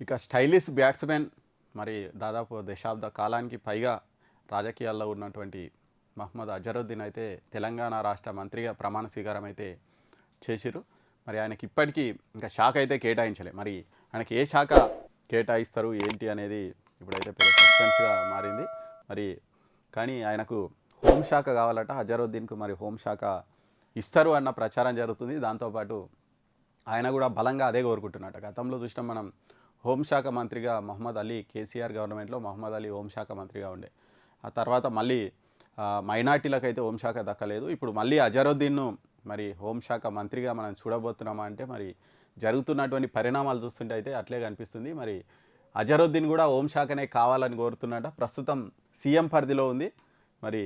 ఇక stylish batsmen మరి దాదాపు దశాబ్ద కాలానికి పైగా రాజకీయాల్లో ఉన్నటువంటి మహమ్మద్ అజరుద్దీన్ అయితే తెలంగాణ రాష్ట్ర మంత్రిగా ప్రమాణ స్వీకారం అయితే చేసిరు. మరి ఆయనకి ఇప్పటికీ ఇంకా శాఖ అయితే కేటాయించలే. మరి ఆయనకి ఏ శాఖ కేటాయిస్తారు ఏంటి అనేది ఇప్పుడైతే పెద్ద సస్పెన్స్గా మారింది. మరి కానీ ఆయనకు హోంశాఖ కావాలట. అజరుద్దీన్కు మరి హోంశాఖ ఇస్తారు అన్న ప్రచారం జరుగుతుంది. దాంతోపాటు ఆయన కూడా బలంగా అదే కోరుకుంటున్నట్ట. గతంలో చూసినాం మనం, హోంశాఖ మంత్రిగా మహమ్మద్ అలీ, కేసీఆర్ గవర్నమెంట్లో మహమ్మద్ అలీ హోంశాఖ మంత్రిగా ఉండే. ఆ తర్వాత మళ్ళీ మైనార్టీలకు అయితే హోంశాఖ దక్కలేదు. ఇప్పుడు మళ్ళీ అజరుద్దీన్ను మరి హోంశాఖ మంత్రిగా మనం చూడబోతున్నామా అంటే మరి జరుగుతున్నటువంటి పరిణామాలు చూస్తుంటే అయితే అట్లే కనిపిస్తుంది. మరి అజరుద్దీన్ కూడా హోంశాఖనే కావాలని కోరుతున్నట. ప్రస్తుతం సీఎం పరిధిలో ఉంది మరి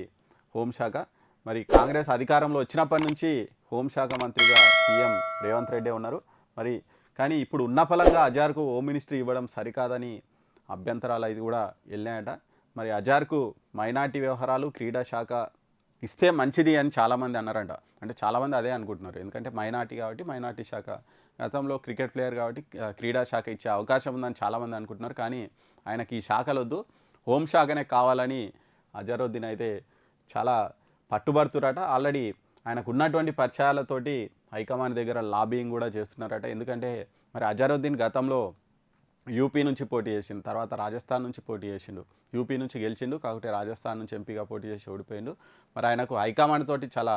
హోంశాఖ. మరి కాంగ్రెస్ అధికారంలో వచ్చినప్పటి నుంచి హోంశాఖ మంత్రిగా సీఎం రేవంత్ రెడ్డి ఉన్నారు. మరి కానీ ఇప్పుడు ఉన్న ఫలంగా అజార్కు హోమ్ మినిస్ట్రీ ఇవ్వడం సరికాదని అభ్యంతరాలు అయితే కూడా వెళ్ళాయట. మరి అజార్కు మైనార్టీ వ్యవహారాలు, క్రీడా శాఖ ఇస్తే మంచిది అని చాలామంది అన్నారంట. అంటే చాలామంది అదే అనుకుంటున్నారు. ఎందుకంటే మైనార్టీ కాబట్టి మైనార్టీ శాఖ, గతంలో క్రికెట్ ప్లేయర్ కాబట్టి క్రీడా శాఖ ఇచ్చే అవకాశం ఉందని చాలామంది అనుకుంటున్నారు. కానీ ఆయనకి ఈ శాఖలు వద్దు, హోంశాఖనే కావాలని అజరుద్దీన్ అయితే చాలా పట్టుబడుతురట. ఆల్రెడీ ఆయనకు ఉన్నటువంటి పరిచయాలతోటి హైకమాండ్ దగ్గర లాబింగ్ కూడా చేస్తున్నారట. ఎందుకంటే మరి అజరుద్దీన్ గతంలో యూపీ నుంచి పోటీ చేసిండు, తర్వాత రాజస్థాన్ నుంచి పోటీ చేసిండు. యూపీ నుంచి గెలిచిండు, కాకపోతే రాజస్థాన్ నుంచి ఎంపీగా పోటీ చేసి ఓడిపోయిండు. మరి ఆయనకు హైకమాండ్ తోటి చాలా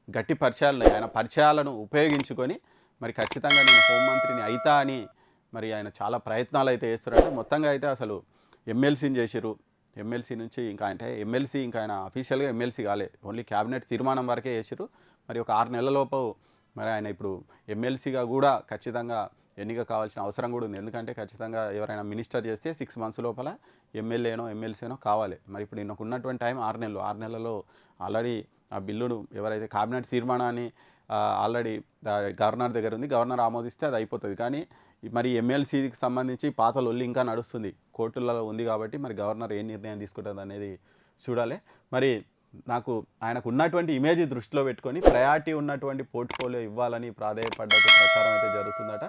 గట్టి పరిచయాలు ఉన్నాయి. ఆయన పరిచయాలను ఉపయోగించుకొని మరి ఖచ్చితంగా నేను హోంమంత్రిని అయితా అని మరి ఆయన చాలా ప్రయత్నాలు అయితే చేస్తున్నారట. మొత్తంగా అయితే అసలు ఎమ్మెల్సీని చేసిరు. ఎమ్మెల్సీ నుంచి ఇంకా అంటే ఎమ్మెల్సీ ఇంకా ఆయన అఫీషియల్గా ఎమ్మెల్సీ కాలే, ఓన్లీ క్యాబినెట్ తీర్మానం వరకే చేసిరు. మరి ఒక 6 నెలలలోపు మరి ఆయన ఇప్పుడు ఎమ్మెల్సీగా కూడా ఖచ్చితంగా ఎన్నిక కావాల్సిన అవసరం కూడా ఉంది. ఎందుకంటే ఖచ్చితంగా ఎవరైనా మినిస్టర్ చేస్తే 6 మంత్స్ లోపల ఎమ్మెల్యేనో ఎమ్మెల్సీనో కావాలి. మరి ఇప్పుడు ఈయనకు ఉన్నటువంటి టైం 6 నెలలు. 6 నెలల్లో ఆల్రెడీ ఆ బిల్లును ఎవరైతే క్యాబినెట్ తీర్మానాన్ని ఆల్రెడీ గవర్నర్ దగ్గర ఉంది, గవర్నర్ ఆమోదిస్తే అది అయిపోతుంది. కానీ మరి ఎమ్మెల్సీకి సంబంధించి పాత లొల్లి ఇంకా నడుస్తుంది, కోర్టులలో ఉంది. కాబట్టి మరి గవర్నర్ ఏ నిర్ణయం తీసుకుంటుంది అనేది చూడాలి. మరి నాకు ఆయనకు ఉన్నటువంటి ఇమేజ్ దృష్టిలో పెట్టుకొని ప్రయారిటీ ఉన్నటువంటి పోర్ట్ఫోలియో ఇవ్వాలని ప్రాధేయపడ్డట్టు ప్రచారం అయితే జరుగుతుందట.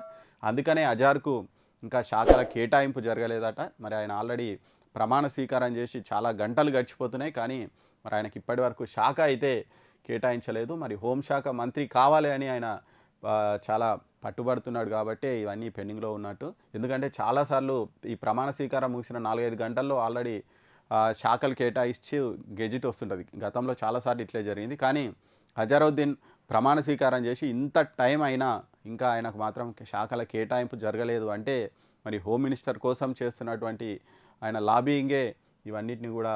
అందుకనే అజార్కు ఇంకా శాఖల కేటాయింపు జరగలేదట. మరి ఆయన ఆల్రెడీ ప్రమాణ స్వీకారం చేసి చాలా గంటలు గడిచిపోతున్నాయి. కానీ మరి ఆయనకి ఇప్పటి వరకు శాఖ అయితే కేటాయించలేదు. మరి హోంశాఖ మంత్రి కావాలి అని ఆయన చాలా పట్టుబడుతున్నాడు. కాబట్టి ఇవన్నీ పెండింగ్లో ఉన్నట్టు. ఎందుకంటే చాలాసార్లు ఈ ప్రమాణ స్వీకారం ముగిసిన 4-5 గంటల్లో ఆల్రెడీ శాఖలు కేటాయించి గెజిట్ వస్తుంటుంది. గతంలో చాలాసార్లు ఇట్లే జరిగింది. కానీ అజరుద్దీన్ ప్రమాణ స్వీకారం చేసి ఇంత టైం అయినా ఇంకా ఆయనకు మాత్రం శాఖల కేటాయింపు జరగలేదు. అంటే మరి హోమ్ మినిస్టర్ కోసం చేస్తున్నటువంటి ఆయన లాబింగే ఇవన్నిటిని కూడా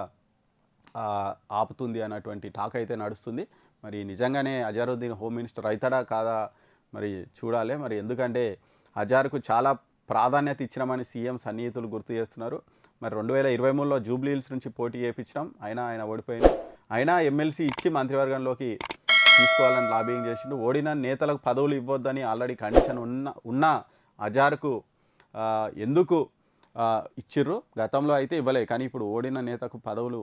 ఆపుతుంది అన్నటువంటి టాక్ అయితే నడుస్తుంది. మరి నిజంగానే అజరుద్దీన్ హోమ్ మినిస్టర్ అవుతాడా కాదా మరి చూడాలి. మరి ఎందుకంటే అజార్కు చాలా ప్రాధాన్యత ఇచ్చినామని సీఎం సన్నిహితులు గుర్తు చేస్తున్నారు. మరి 2023లో జూబ్లీహిల్స్ నుంచి పోటీ చేయించడం, ఆయన ఓడిపోయింది. అయినా ఎమ్మెల్సీ ఇచ్చి మంత్రివర్గంలోకి తీసుకోవాలని లాబింగ్ చేసిండు. ఓడిన నేతలకు పదవులు ఇవ్వొద్దని ఆల్రెడీ కండిషన్ ఉన్న అజార్కు ఎందుకు ఇచ్చిర్రు? గతంలో అయితే ఇవ్వలే. కానీ ఇప్పుడు ఓడిన నేతకు పదవులు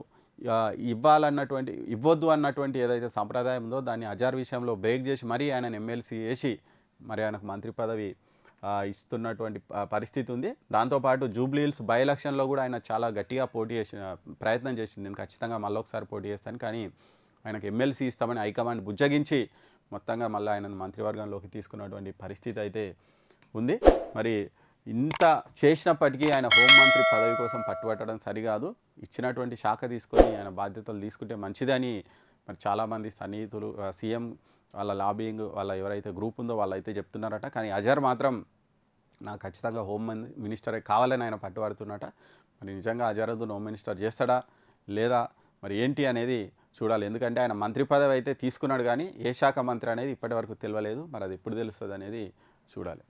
ఇవ్వొద్దు అన్నటువంటి ఏదైతే సంప్రదాయం ఉందో దాన్ని అజార్ విషయంలో బ్రేక్ చేసి మరీ ఆయనను ఎమ్మెల్సీ వేసి మరి ఆయనకు మంత్రి పదవి ఇస్తున్నటువంటి పరిస్థితి ఉంది. దాంతోపాటు జూబ్లీహిల్స్ బై ఎలక్షన్లో కూడా ఆయన చాలా గట్టిగా ప్రయత్నం చేసింది, నేను ఖచ్చితంగా మళ్ళొకసారి పోటీ చేస్తాను. కానీ ఆయనకు ఎమ్మెల్సీ ఇస్తామని హైకమాండ్ బుజ్జగించి మొత్తంగా మళ్ళీ ఆయనను మంత్రివర్గంలోకి తీసుకున్నటువంటి పరిస్థితి అయితే ఉంది. మరి ఇంత చేసినప్పటికీ ఆయన హోంమంత్రి పదవి కోసం పట్టుబట్టడం సరికాదు. ఇచ్చినటువంటి శాఖ తీసుకొని ఆయన బాధ్యతలు తీసుకుంటే మంచిదని మరి చాలామంది సన్నిహితులు, సీఎం వాళ్ళ లాబింగ్ వాళ్ళ ఎవరైతే గ్రూప్ ఉందో వాళ్ళైతే చెప్తున్నారట. కానీ అజర్ మాత్రం నాకు ఖచ్చితంగా హోమ్ మినిస్టరే కావాలని ఆయన పట్టుబడుతున్నట. మరి నిజంగా అజరుద్దీన్ హోమ్ మినిస్టర్ చేస్తాడా లేదా మరి ఏంటి అనేది చూడాలి. ఎందుకంటే ఆయన మంత్రి పదవి అయితే తీసుకున్నాడు, కానీ ఏ శాఖ మంత్రి అనేది ఇప్పటివరకు తెలియలేదు. మరి అది ఎప్పుడు తెలుస్తుంది అనేది చూడాలి.